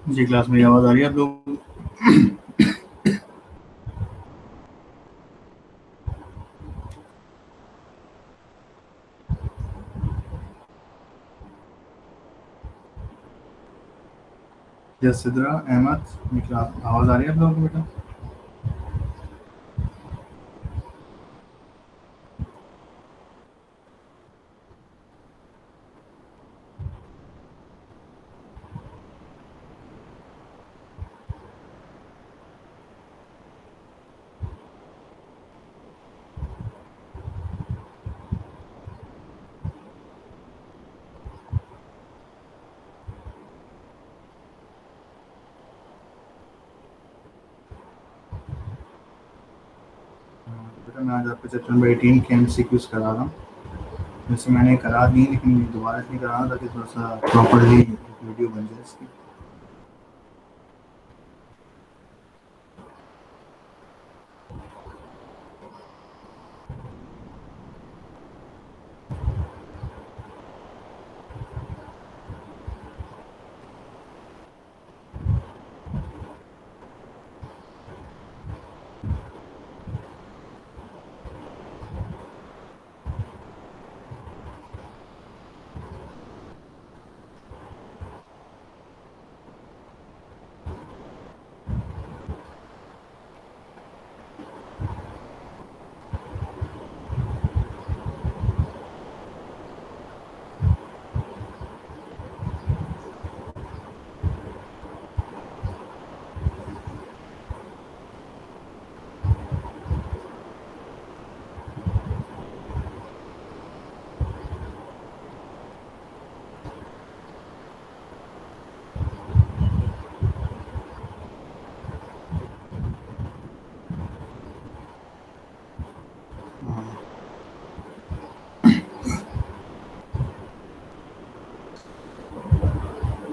जी, class में आवाज़ आ रही है आप लोग? यस सिद्रा, अहमद, मेरी क्लास आवाज़ आ रही है आप लोगों को बेटा? बेटा मैं आज आपको चैप्टर नंबर 18 के एमसीक्यूज़ करा रहा हूँ। वैसे मैंने करा दी लेकिन दोबारा इसलिए करा रहा हूँ ताकि थोड़ा-सा प्रॉपर्ली वीडियो बन जाए इसकी।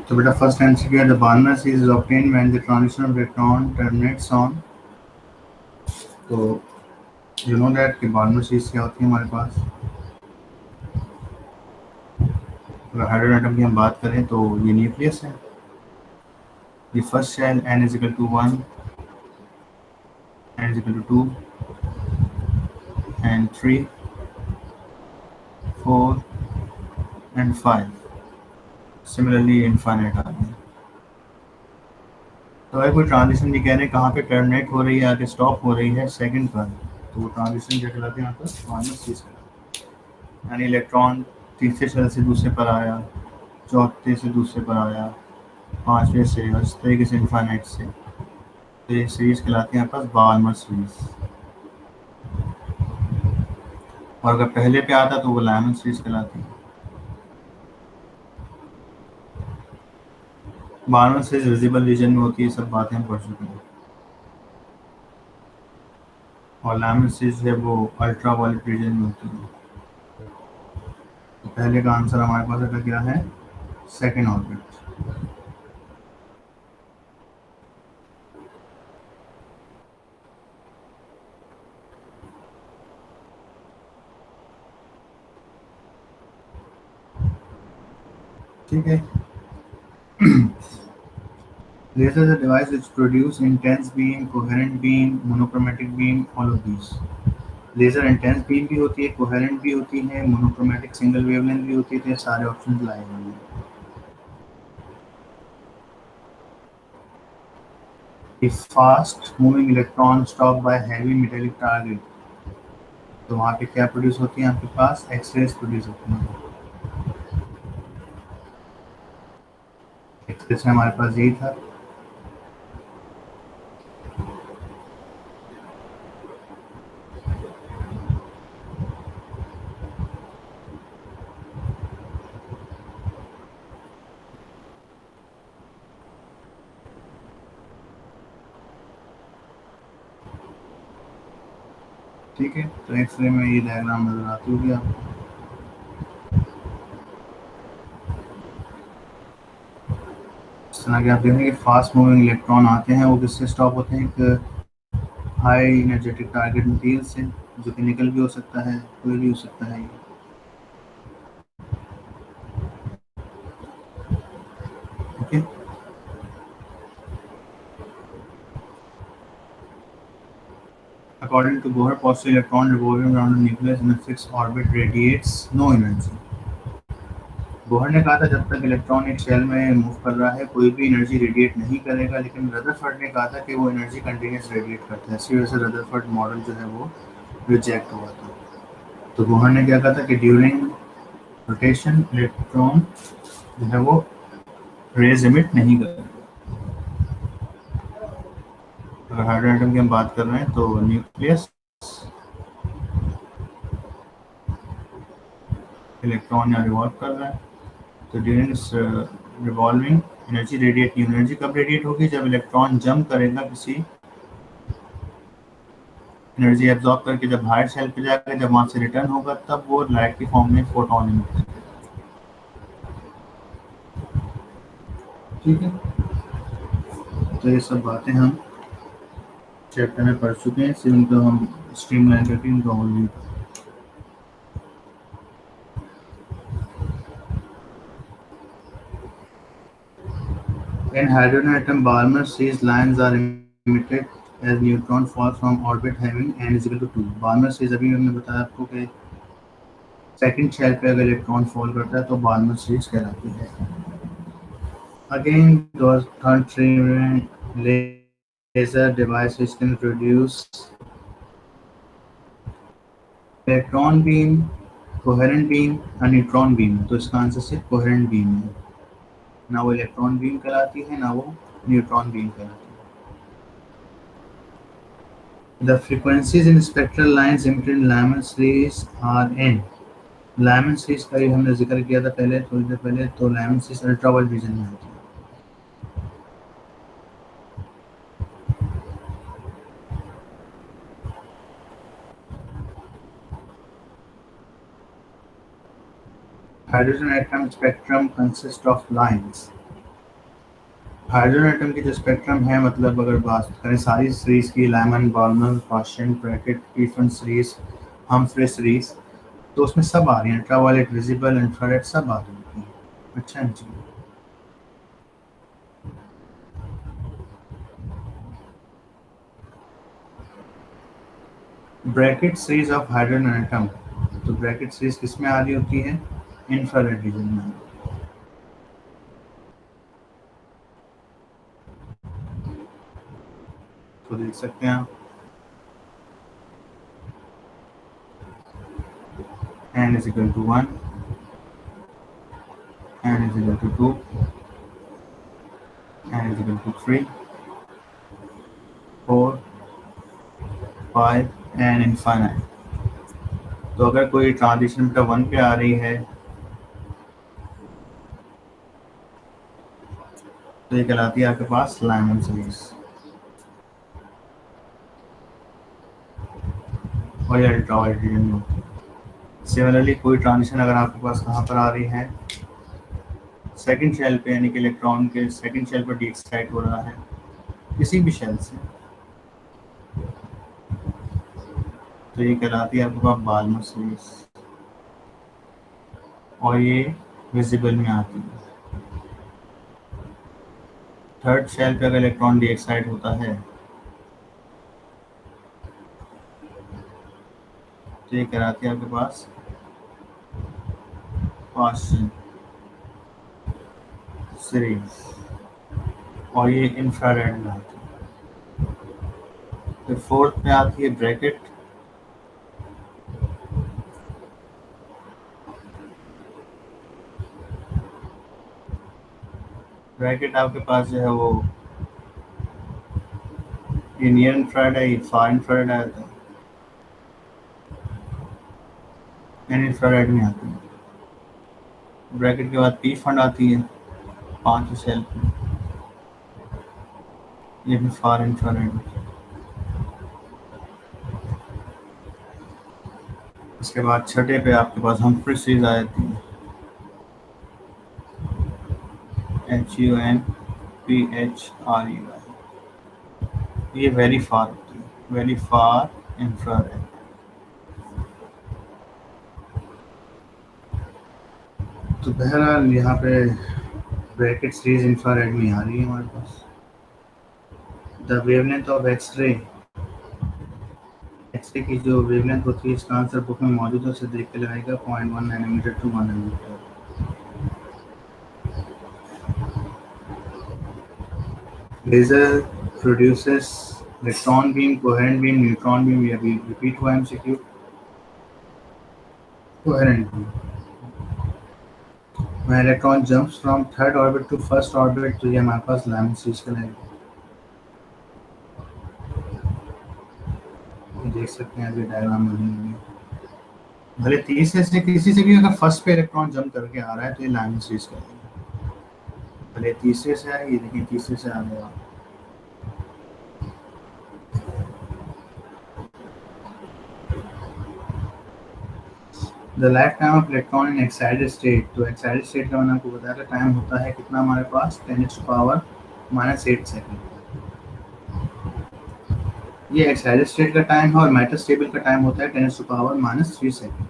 तो बेटा फर्स्ट एमसीक्यू है the burner series is obtained when the transition of electron terminates on. तो यू नो दैट कि बार्नर सीरीज क्या होती है हमारे पास? अगर हाइड्रोजन एटम की हम बात करें तो ये न्यूक्लियस है। The first shell n is equal to 1, n is equal to 2, and 3, 4, and 5. Similarly, infinite आ गए। तो अगर कोई ट्रांजिशन ये कह रहे हैं कहाँ पे टर्मिनेट हो रही है, आगे स्टॉप हो रही है सेकंड पर, तो वो ट्रांजिशन क्या कहलाते हैं? यहाँ पर माइनस चीज कहलाते हैं। यानी इलेक्ट्रॉन तीसरे शेल से दूसरे पर आया, चौथे से दूसरे पर आया, पांचवें से, और इस तरीके से इनफाइनाइट से। तो ये सीरीज कहलाती है यहाँ पास बार्नर सीरीज। और अगर पहले पे आता तो वो लाइमन सीरीज कहलाती है। बार्नर सीरीज विजिबल रीजन में होती है, सब बातें हम पढ़ चुके हैं। और लाइमन सीरीज है वो अल्ट्रा वायलेट रीजन में होती है। तो पहले का आंसर हमारे पास अगर क्या है? Second orbit. ठीक है। Laser is a device which produce intense beam, coherent beam, monochromatic beam, all of these. Laser intense beam भी होती है, कोहेरेंट भी होती है, मोनोक्रोमैटिक सिंगल वेवलेंथ भी होती है। तो ये सारे ऑप्शन लाए हुए हैं। A fast moving electron stopped by heavy metallic target, तो वहाँ पे क्या प्रोड्यूस होती है? आपके पास एक्सरेज प्रोड्यूस होती है। एक्सरेज में हमारे पास यही था। ठीक है, तो एक्सरे में ये डायग्राम नजर आती होगी आपको। इस तरह के आप देखेंगे कि फास्ट मूविंग इलेक्ट्रॉन आते हैं, वो किससे स्टॉप होते हैं? एक हाई एनर्जेटिक टारगेट मटेरियल से, जो कि निकल भी हो सकता है, कोई भी हो सकता है ये। ठीक है। According to Bohr, positive electron revolving around a nucleus in a fixed orbit radiates no energy. Bohr ने कहा था जब तक इलेक्ट्रॉन एक शेल में मूव कर रहा है कोई भी एनर्जी रेडिएट नहीं करेगा, लेकिन रदरफोर्ड ने कहा था कि वो एनर्जी कंटिन्यूस रेडिएट करता है। इसी वजह से रदरफोर्ड मॉडल जो है वो रिजेक्ट हुआ था। तो बोहर ने क्या कहा था कि ड्यूरिंग रोटेशन इलेक्ट्रॉन जो है वो रेज इमिट नहीं करेगा। अगर हाइड्रोजन एटम की हम बात कर रहे हैं तो न्यूक्लियस इलेक्ट्रॉन यहाँ रिवॉल्व कर रहा है, तो ड्यूरिंग रिवॉल्विंग एनर्जी रेडिएट नहीं। एनर्जी कब रेडिएट होगी? जब इलेक्ट्रॉन जंप करेगा किसी एनर्जी एब्जॉर्ब करके, जब हायर शेल पे जाएगा, जब वहां से रिटर्न होगा तब वो लाइट की फॉर्म में फोटोन इमिट करेगा। ठीक है, तो ये सब बातें हम चैप्टर में पढ़ चुके हैं, सिर्फ इनको हम स्ट्रीमलाइन करके इनको overview. In hydrogen atom, Balmer sees lines are emitted as neutron fall from orbit having n is equal to 2. Balmer sees अभी हमने बताया आपको कि सेकंड शेल पे अगर इलेक्ट्रॉन फॉल करता है तो बाल्मर सीरीज कहलाती है। Again, those third laser devices can produce electron beam, coherent beam और न्यूट्रॉन बीम। तो इसका आंसर सिर्फ कोहेरेंट बीम है, ना वो इलेक्ट्रॉन बीम कहलाती है ना वो न्यूट्रॉन बीम कहलाती है। The frequencies in spectral lines emitted in Lyman series are n. Lyman series का भी हमने जिक्र किया था पहले, थोड़ी देर पहले। तो Lyman series अल्ट्रावायलेट रीजन में आती है। Hydrogen atom spectrum consists of lines. Hydrogen atom की जो स्पेक्ट्रम है, मतलब अगर बात करें सारी सीरीज की, लाइमन, बाल्मर, क्वाशिएंट, ब्रैकेट, कीफन सीरीज, हम्फ्रे सीरीज, तो उसमें सब आ रही हैं, अल्ट्रावायलेट, विजिबल, इंफ्रारेड सब आ रही हैं। अच्छा जी, Brackett series of hydrogen atom, तो ब्रैकेट सीरीज किस में आ रही होती है? इंफ्रारेड रीजन में। तो देख सकते हैं आप, n is equal to 1, n is equal to 2, n is equal to 3, 4, 5 and infinite। तो अगर कोई ट्रांजिशन का 1 पे आ रही है तो ये कहलाती है आपके पास लाइमन सीरीज, और ये अल्ट्रावायलेट रीजन में होती है। सिमिलरली कोई ट्रांजिशन अगर आपके पास कहाँ पर आ रही है? सेकंड शेल पे, यानी कि इलेक्ट्रॉन के सेकंड शेल पर डी एक्साइट हो रहा है किसी भी शेल से, तो ये कहलाती है आपके पास बाल्मर सीरीज, और ये विजिबल में आती है। थर्ड शेल पे अगर इलेक्ट्रॉन डी एक्साइट होता है तो ये कहलाती है आपके पास क्वाशिएंट सीरीज, और ये इंफ्रारेड में आती है। फिर फोर्थ पे आती है ब्रैकेट, ब्रैकेट आपके पास जो है वो ये नियर इंफ्रारेड है, ये फार इंफ्रारेड आता है, एन इंफ्रारेड में आती है। ब्रैकेट के बाद पी फंड आती है 5 शेल पे, ये भी फार इंफ्रारेड। इसके बाद छठे पे आपके पास हम्फ्रे सीरीज आ जाती है, HUNPHREY, ये वेरी फार होती है, वेरी फार इंफ्रारेड। तो बहरहाल यहाँ पे ब्रैकेट सीरीज इंफ्रारेड में आ रही है हमारे पास। The wavelength of X-ray X-ray की जो वेवलेंथ होती है इसका आंसर बुक में मौजूद है, उसे देख के लगाएगा 0.1 nanometre to 1 nanometre. Laser produces electron beam, coherent beam, neutron beam, या भी रिपीट हुआ MCQ. Coherent beam, when electron jumps from third orbit to first orbit, तो ये हमारे पास लैम्ब सीरीज कहलाएगा। देख सकते हैं अभी डायग्राम बनी हुई है। भले तीसरे से किसी से भी अगर फर्स्ट पे इलेक्ट्रॉन जंप करके आ रहा है तो ये लैम्ब सीरीज कहलाएगा। भले तीसरे से आए, ये देखिए तीसरे से आ गया। The life time of electron in excited state, तो एक्साइटेड स्टेट का मैंने आपको बताया था टाइम होता है कितना हमारे पास 10⁻⁻8 सेकेंड। ये एक्साइटेड स्टेट का टाइम है और मैटर स्टेबल का टाइम होता है 10⁻³ सेकेंड।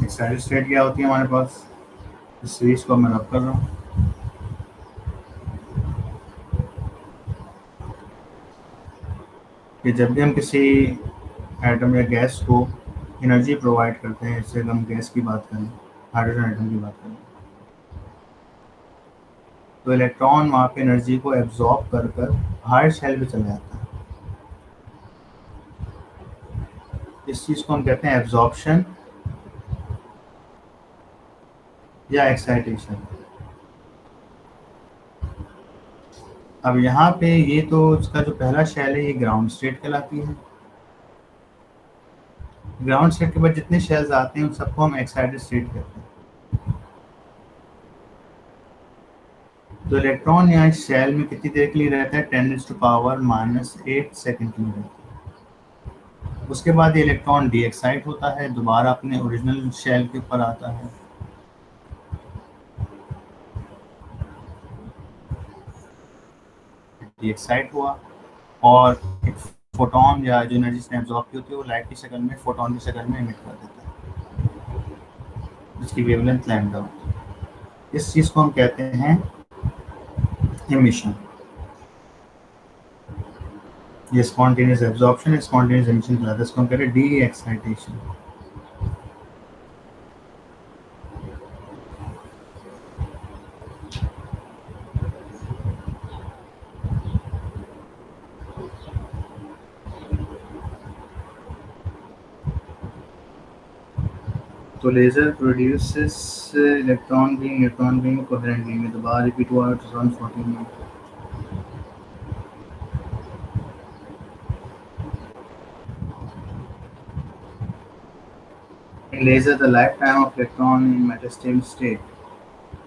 एक्साइटेड स्टेट क्या होती है हमारे पास, इस सीरीज को मैं रब कर रहा हूँ। कि जब भी हम किसी एटम या गैस को एनर्जी प्रोवाइड करते हैं, जैसे हम गैस की बात करें, हाइड्रोजन एटम की बात करें, तो इलेक्ट्रॉन वहाँ पे एनर्जी को एब्जॉर्ब कर कर हायर शेल पे चला जाता है। इस चीज़ को हम कहते हैं एब्जॉर्प्शन या एक्साइटेशन। अब यहाँ पे ये तो इसका जो पहला शेल है ये ग्राउंड स्टेट कहलाती है। ग्राउंड स्टेट के बाद जितने शेल्स आते हैं उन सबको हम एक्साइटेड स्टेट कहते हैं। तो इलेक्ट्रॉन यहाँ इस शेल में कितनी देर के लिए रहता है, 10⁻⁻8 सेकेंड के लिए रहता है। उसके बाद ये इलेक्ट्रॉन डी एक्साइट होता है, दोबारा अपने ओरिजिनल शेल के ऊपर आता है। डी एक्साइट हुआ और एक फोटोन या जो एनर्जी इसने एब्जॉर्ब की होती है वो लाइट की शक्ल में, फोटोन की शक्ल में एमिट कर देता है, जिसकी वेवलेंथ लैम्डा होती है। इस चीज़ को हम कहते हैं एमिशन। ये स्पॉन्टेनियस एब्जॉर्प्शन, स्पॉन्टेनियस एमिशन कहलाता है। इसको हम कहते हैं डी एक्साइटेशन। तो laser produces electron beam, neutron beam, coherent beam. दोबारा रिपीट हुआ 2014 में। In laser, the lifetime of electron in metastable state.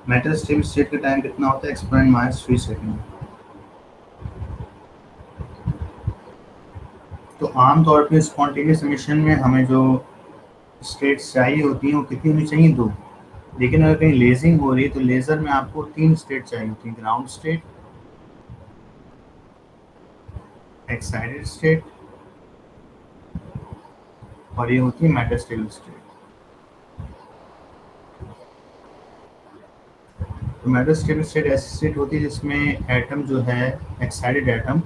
metastable state का टाइम कितना होता है, (-3 सेकेंड। तो आमतौर पे स्पॉन्टेनियस एमिशन में हमें जो स्टेट्स चाहिए होती हैं वो कितनी होनी चाहिए, 2। लेकिन अगर कहीं लेजिंग हो रही है तो लेजर में आपको 3 स्टेट चाहिए होती हैं, ग्राउंड स्टेट, एक्साइटेड स्टेट और ये होती है मेटास्टेबल स्टेट। तो मेटास्टेबल स्टेट ऐसी स्टेट होती है जिसमें एटम जो है, एक्साइटेड एटम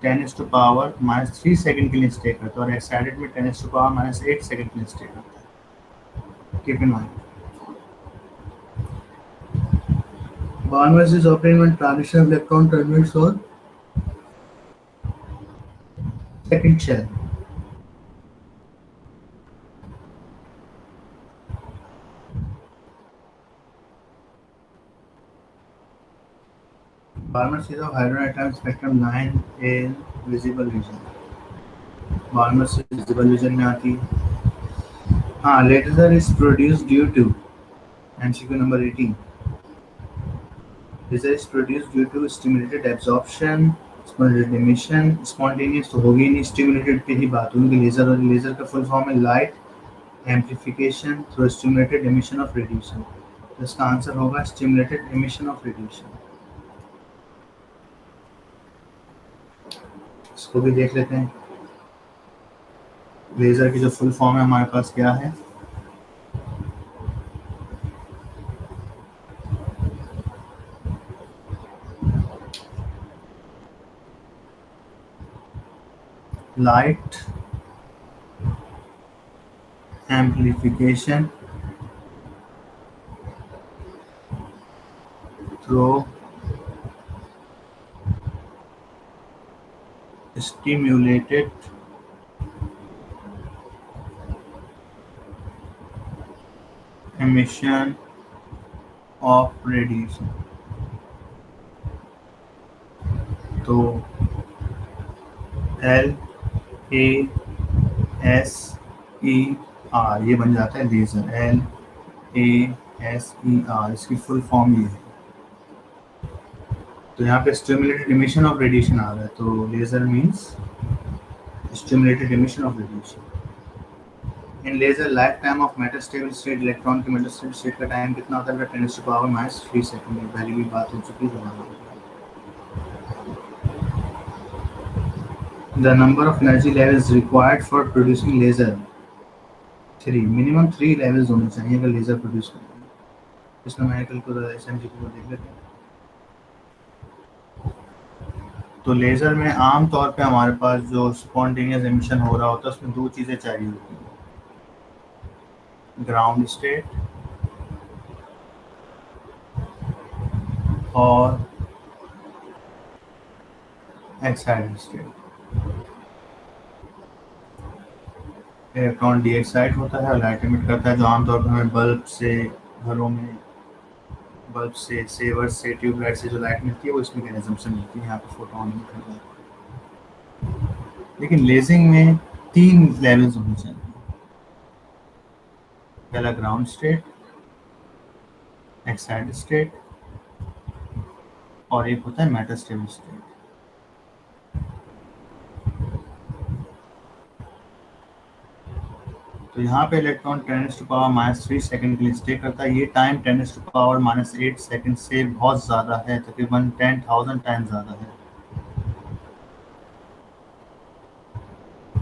10⁻³ सेकेंड के लिए स्टे करता है और एक्साइटेड में 10⁻⁸ सेकेंड के लिए स्टे करता है। Keep in mind. Barnabas is operating when transition of electron terminates on second shell. Barnabas is of hydrogen atom spectrum 9 in visible region. Barnabas visible region में आती है। हाँ, laser is produced due to MCQ number 18. Laser is produced due to stimulated absorption, stimulated emission, spontaneous तो होगी नहीं, stimulated पे ही बात होगी। लेजर और लेजर का फुल फॉर्म है light amplification through stimulated emission of radiation. तो इसका आंसर होगा स्टिमुलेटेड एमिशन ऑफ रेडिएशन। इसको भी देख लेते हैं। लेजर की जो फुल फॉर्म है हमारे पास क्या है, light amplification through stimulated emission of radiation। तो L A S E R ये बन जाता है laser. L A S E R इसकी फुल फॉर्म ये है। तो यहाँ पे स्टिमुलेटेड इमिशन ऑफ रेडिएशन आ रहा है, तो laser means stimulated emission of radiation. In laser life time of metal stable state electron के मेटल स्टेबल स्टेट का टाइम कितना होता है? 10⁻³ सेकंड। पहले भी बात हो चुकी है। The number of energy levels required for producing laser 3 minimum 3 levels होने चाहिए अगर लेज़र प्रोड्यूस करना है। इसमें मैंने कल को SMG को देख लेते हैं। तो लेज़र में आम तौर पे हमारे पास जो स्पॉन्टेनियस एमिशन हो रहा होता है उसमें दो चीज़ें चाहिए होती हैं, ग्राउंड स्टेट और excited state. Electron D excite होता है और लाइट एमिट करता है, जो आमतौर पर हमें बल्ब से, घरों में बल्ब से, सेवर से, ट्यूबलाइट से जो लाइट मिलती है वो इस मैकेनिज्म से मिलती है। यहाँ पे फोटोन एमिट कर रहा है। लेकिन लेजिंग में 3 लेवल्स होने चाहिए। पहला ग्राउंड स्टेट, एक्साइटेड स्टेट और एक होता है मेटल स्टेबल स्टेट। तो यहाँ पे इलेक्ट्रॉन 10⁻³ सेकंड के लिए स्टे करता है। ये टाइम 10⁻⁸ सेकंड से बहुत ज़्यादा है, तकरीबन 10,000 टाइम ज़्यादा है।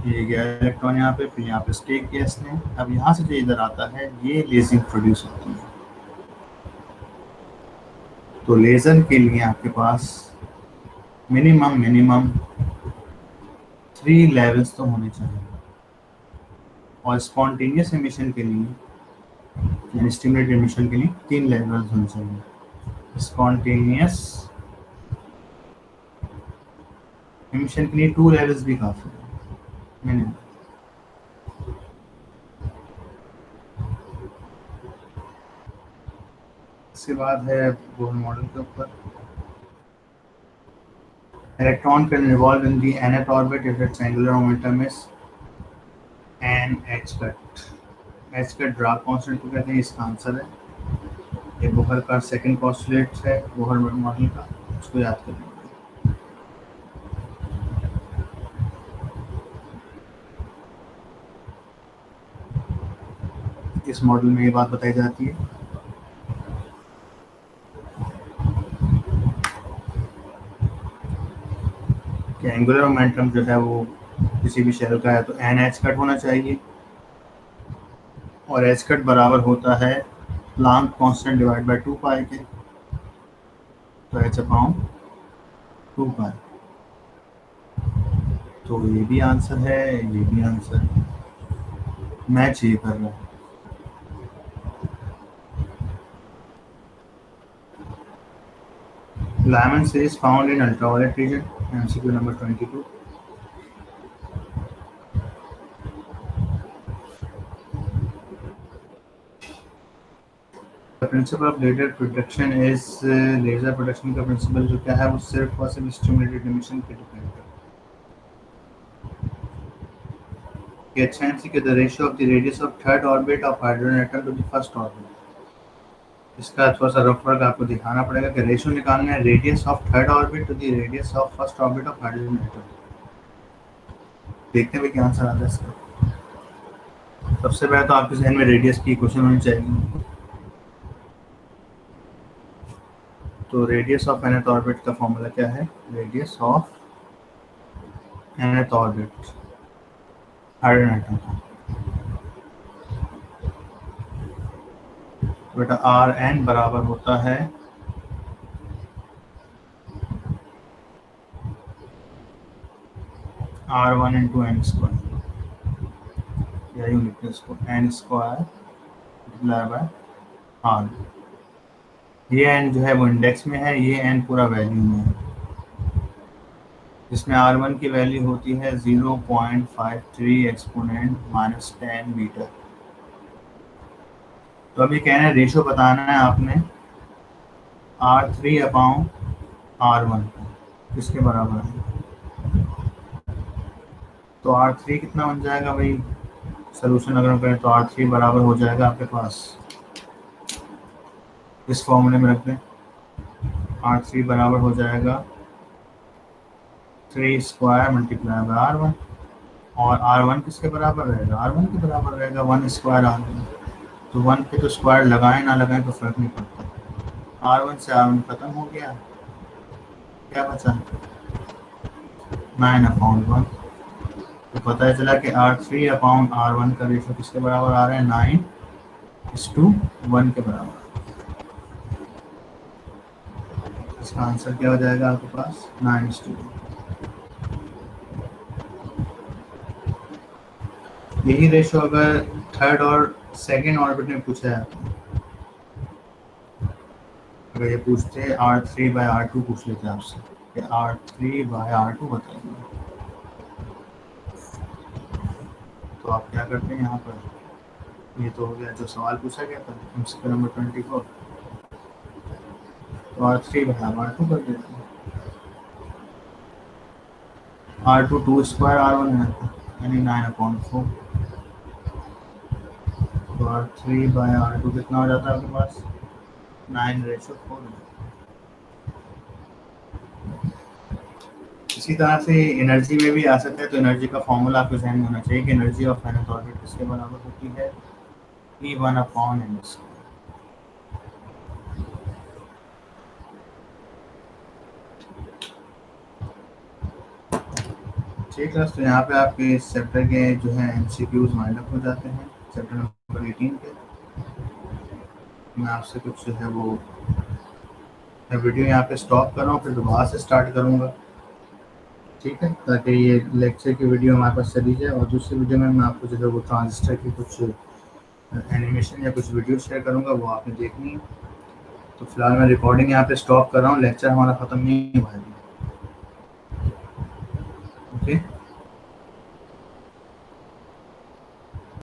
ये गया इलेक्ट्रॉन यहाँ पे, फिर यहाँ पे स्टे किया इसने। अब यहाँ से जो इधर आता है ये लेजिंग प्रोड्यूस होती है। तो लेज़र के लिए आपके पास मिनिमम 3 लेवल्स तो होने चाहिए और स्पॉन्टेनियस एमिशन के लिए यानी स्टिमुलेटेड एमिशन के लिए 3 लेवल्स होने चाहिए। स्पॉन्टेनियस एमिशन के लिए 2 लेवल्स भी काफ़ी है मिनिमम। इसके बाद है बोहर मॉडल के ऊपर। Electron can revolve in the nth orbit if its angular momentum is h cut ड्राग कांस्टेंट को कहते हैं। इसका आंसर है ये बोहर का सेकंड पोस्टुलेट है बोहर मॉडल का, उसको याद कर लेंगे। इस मॉडल में ये बात बताई जाती है कि एंगुलर मोमेंटम जो है वो किसी भी शेल का है तो NH कट होना चाहिए और H कट बराबर होता है प्लांक कांस्टेंट डिवाइड बाय 2 पाई के। तो h/2 पाई। तो ये भी आंसर है, ये भी आंसर है, मैच ये कर रहा है। Lyman series found in ultraviolet region, MCQ number 22। The principle of laser production is laser production का प्रिंसिपल जो क्या है वो सिर्फ और सिर्फ स्टिमुलेटेड एमिशन पे डिपेंड करता है। HNC the ratio of the radius of third orbit of hydrogen atom to the first orbit। इसका थोड़ा सा रफ वर्क आपको दिखाना पड़ेगा कि रेशियो निकालना है radius of third orbit to the radius of first orbit of hydrogen atom. देखते हैं क्या आंसर आता है इसका। सबसे पहले तो आपके जहन में रेडियस की क्वेश्चन होनी चाहिए। तो रेडियस ऑफ nth ऑर्बिट का फॉर्मूला क्या है? Radius of nth orbit hydrogen atom बेटा Rn बराबर होता है R1 इंटू एन स्क्वायर, या यूँ लिखते हैं इसको n square multiply by r. ये एन जो है वो इंडेक्स में है, ये एन पूरा वैल्यू में है, जिसमें R1 की वैल्यू होती है 0.53 एक्सपोनेंट -10 मीटर। तो अभी कहना है रेशो बताना है आपने R3 अपॉन R1 किसके बराबर है। तो R3 कितना बन जाएगा भाई, सोल्यूशन अगर हम करें तो R3 बराबर हो जाएगा आपके पास, इस फॉर्मूले में रख दें, R3 बराबर हो जाएगा 3 स्क्वायर मल्टीप्लाई बाय R1, और R1 किसके बराबर रहेगा, R1 के बराबर रहेगा 1 स्क्वायर R1। तो 1 पे तो स्क्वायर लगाएं ना लगाएं तो फर्क नहीं पड़ता, R1 से R1 खत्म हो गया, क्या बचा 9 अपॉन 1। तो पता है चला कि R3 अपॉन R1 का रेशो किसके बराबर आ रहा है, 9:1 के बराबर। इसका आंसर क्या हो जाएगा आपके पास 9:1। यही रेशो अगर थर्ड और सेकेंड ऑर्बिट में पूछा है, अगर ये पूछते R3/R2 पूछ लेते हैं आपसे कि R3/R2 बताइए, तो आप क्या करते हैं यहाँ पर, ये तो हो गया जो सवाल पूछा गया था एमसीक्यू नंबर 24, तो R3/R2 कर देते हैं। R2 2 स्क्वायर R1 है यानी 9/4, तो R3/R2 कितना हो जाता है आपके पास 9:4। इसी तरह से एनर्जी में भी आ सकता है, तो एनर्जी का फॉर्मूला आपके जहन में होना चाहिए कि एनर्जी ऑफ एन ऑर्बिट किसके बराबर होती है, E1/m²। ठीक है, तो यहाँ पे आपके इस चैप्टर के जो है MCQs वाइंड अप हो जाते हैं, चैप्टर नंबर 18 के। मैं आपसे कुछ जो है वो मैं वीडियो यहाँ पे स्टॉप कर रहा हूँ, फिर दोबारा से स्टार्ट करूँगा, ठीक है, ताकि ये लेक्चर की वीडियो हमारे पास चली जाए, और दूसरी वीडियो में मैं आपको जो है वो ट्रांजिस्टर की कुछ एनिमेशन या कुछ वीडियो शेयर करूँगा, वो आपने देखनी है। तो फिलहाल मैं रिकॉर्डिंग यहाँ पे स्टॉप कर रहा हूँ, लेक्चर हमारा ख़त्म नहीं हुआ है। ओके।